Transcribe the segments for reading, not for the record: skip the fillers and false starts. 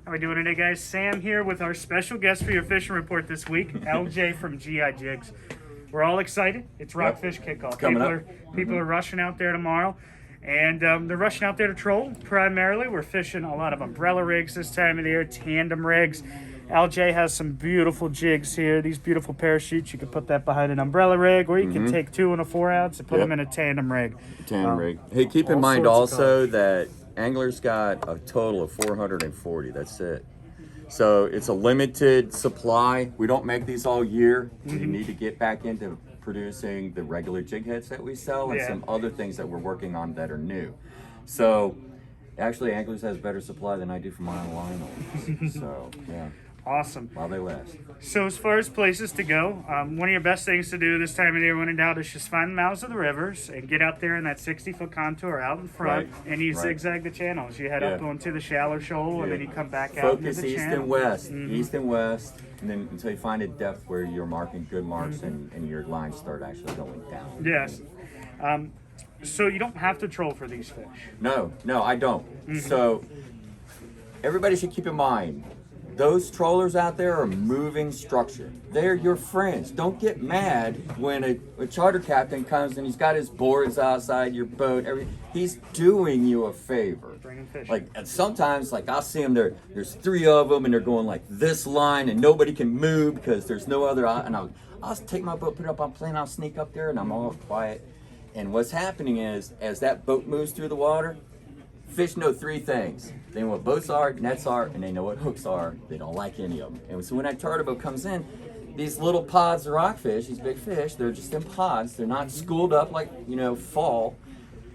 How we doing today, guys? Sam here with our special guest for your fishing report this week, LJ from G-Eye Jigs. We're all excited. It's Rockfish Kickoff. People are rushing out there tomorrow, and they're rushing out there to troll primarily. We're fishing a lot of umbrella rigs this time of the year, tandem rigs. LJ has some beautiful jigs here, these beautiful parachutes. You can put that behind an umbrella rig, or you can take 2 and a 4 ounce and put them in a tandem rig. Rig. Hey, keep in mind also that anglers got a total of 440. That's it. So it's a limited supply. We don't make these all year. You need to get back into producing the regular jig heads that we sell and some other things that we're working on that are new. So actually, anglers has better supply than I do for my own line. So yeah. Awesome. While they last. So as far as places to go, one of your best things to do this time of year when in doubt is just find the mouths of the rivers and get out there in that 60-foot contour out in front, and you zigzag the channels. You head up onto the shallow shoal, and then you come back out into the channel. East and west, and then until you find a depth where you're marking good marks and your lines start actually going down. Yes. So you don't have to troll for these fish. No, I don't. So everybody should keep in mind, those trollers out there are moving structure. They're your friends. Don't get mad when a charter captain comes and he's got his boards outside your boat. He's doing you a favor. Bringing fish. Like, and sometimes, like, I'll see them there. There's 3 of them, and they're going like this line, and nobody can move because there's no other. And I'll take my boat, put it up on plane. I'll sneak up there, and I'm all quiet. And what's happening is, as that boat moves through the water, fish know 3 things. They know what boats are, nets are, and they know what hooks are. They don't like any of them. And so when that charter boat comes in, these little pods of rockfish, these big fish, they're just in pods. They're not schooled up like, fall.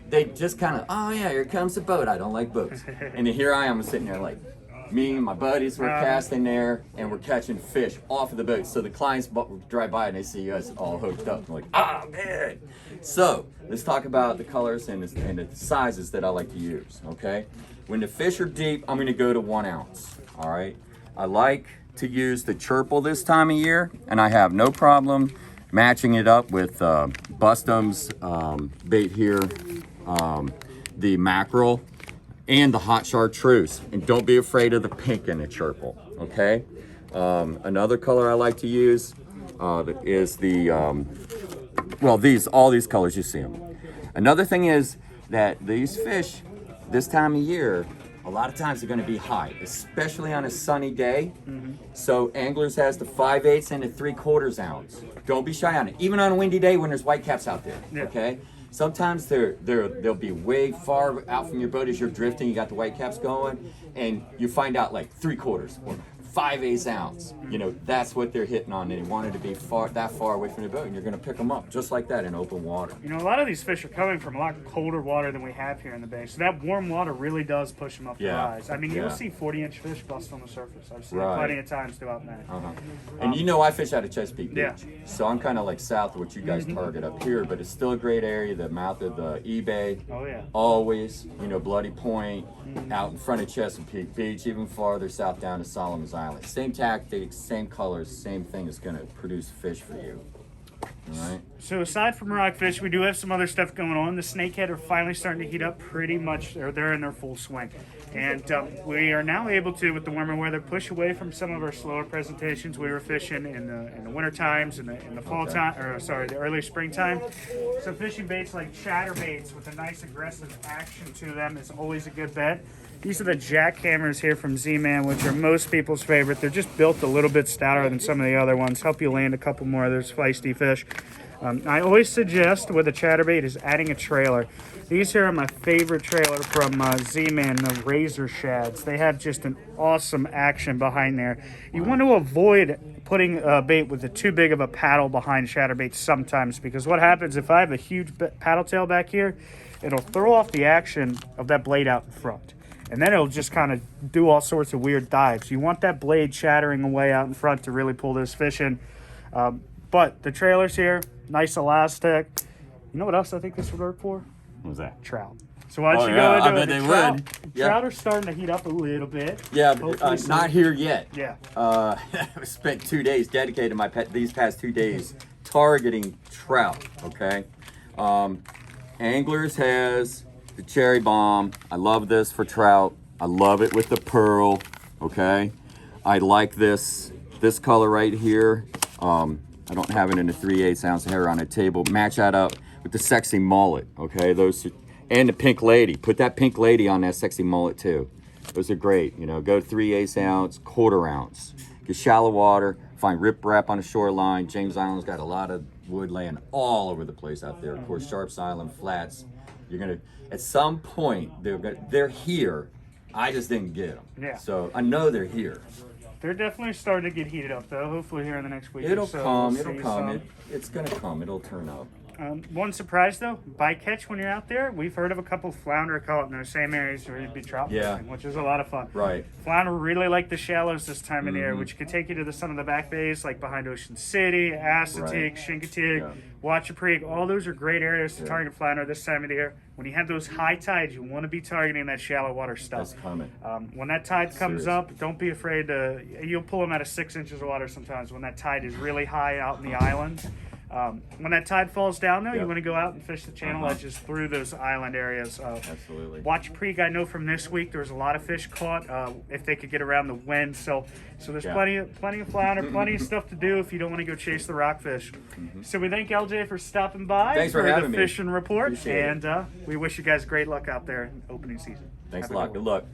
They just kind of, oh yeah, here comes the boat. I don't like boats. And then here I am sitting there like, me and my buddies were casting there, and we're catching fish off of the boat. So the clients drive by and they see us all hooked up. I'm like, man. So let's talk about the colors and the sizes that I like to use, okay? When the fish are deep, I'm gonna go to 1 ounce, all right? I like to use the churple this time of year, and I have no problem matching it up with Bustum's bait here, the mackerel, and the hot chartreuse. And don't be afraid of the pink in the churple, okay? Another color I like to use is the, all these colors, you see them. Another thing is that these fish, this time of year, a lot of times they're gonna be high, especially on a sunny day. So anglers has the 5/8 and the 3/4 ounce. Don't be shy on it, even on a windy day when there's whitecaps out there, okay? Sometimes they'll be way far out from your boat as you're drifting. You got the whitecaps going, and you find out like 3/4 or 5/8 ounce. That's what they're hitting on, and they wanted to be that far away from the boat, and you're going to pick them up just like that in open water. A lot of these fish are coming from a lot colder water than we have here in the bay, so that warm water really does push them up the rise. I mean, you'll see 40-inch fish bust on the surface. I've seen it plenty of times throughout May. And I fish out of Chesapeake Beach, so I'm kind of like south of what you guys target up here, but it's still a great area. The mouth of the eBay, always, Bloody Point, out in front of Chesapeake Beach, even farther south down to Solomon's Island. Same tactics, same colors, same thing is going to produce fish for you. All right. So aside from rockfish, we do have some other stuff going on. The snakehead are finally starting to heat up pretty much. They're in their full swing. And we are now able to, with the warmer weather, push away from some of our slower presentations we were fishing in the winter times, in the fall time, the early springtime. So fishing baits like chatterbaits with a nice aggressive action to them is always a good bet. These are the jackhammers here from Z-Man, which are most people's favorite. They're just built a little bit stouter than some of the other ones. Help you land a couple more of those feisty fish. I always suggest with a chatterbait is adding a trailer. These here are my favorite trailer from Z-Man, the Razor Shads. They have just an awesome action behind there. You want to avoid putting a bait with too big of a paddle behind chatterbaits sometimes, because what happens if I have a huge paddle tail back here, it'll throw off the action of that blade out in front. And then it'll just kind of do all sorts of weird dives. You want that blade chattering away out in front to really pull this fish in. But the trailers here, nice elastic. You know what else I think this would work for? What was that? Trout. So why don't you go into I bet they would. Trout are starting to heat up a little bit. Yeah, not here yet. Yeah. I spent 2 days dedicated these past 2 days targeting trout, okay? Anglers has the cherry bomb. I love this for trout. I love it with the pearl. Okay, I like this color right here. I don't have it in a 3/8 ounce hair on a table. Match that up with the sexy mullet. Okay, and the pink lady. Put that pink lady on that sexy mullet too. Those are great. You know, go 3/8 ounce, 1/4 ounce. Get shallow water. Find riprap on the shoreline. James Island's got a lot of wood laying all over the place out there. Of course, Sharps Island, Flats. You're gonna at some point they're here. I just didn't get them. Yeah. So I know they're here. They're definitely starting to get heated up, though. Hopefully here in the next week It'll or so. come. we'll It'll see come. some. It's gonna come. It'll turn up. One surprise, though, bycatch when you're out there. We've heard of a couple flounder caught in those same areas where you'd be trout fishing, which is a lot of fun. Right. Flounder really like the shallows this time of the year, which could take you to some of the back bays, like behind Ocean City, Assateague, Chincoteague, Wachapreague. All those are great areas to target flounder this time of the year. When you have those high tides, you want to be targeting that shallow water stuff. That's coming. When that tide comes up, don't be afraid to. You'll pull them out of 6 inches of water sometimes when that tide is really high out in the islands. When that tide falls down, though, you want to go out and fish the channel edges through those island areas. Absolutely. Wachapreague, I know from this week, there was a lot of fish caught if they could get around the wind. So there's plenty of flounder, plenty of stuff to do if you don't want to go chase the rockfish. So we thank LJ for stopping by Thanks for having the me. fishing report, Appreciate it. and we wish you guys great luck out there in opening season. Thanks Have a lot. good Good one. luck.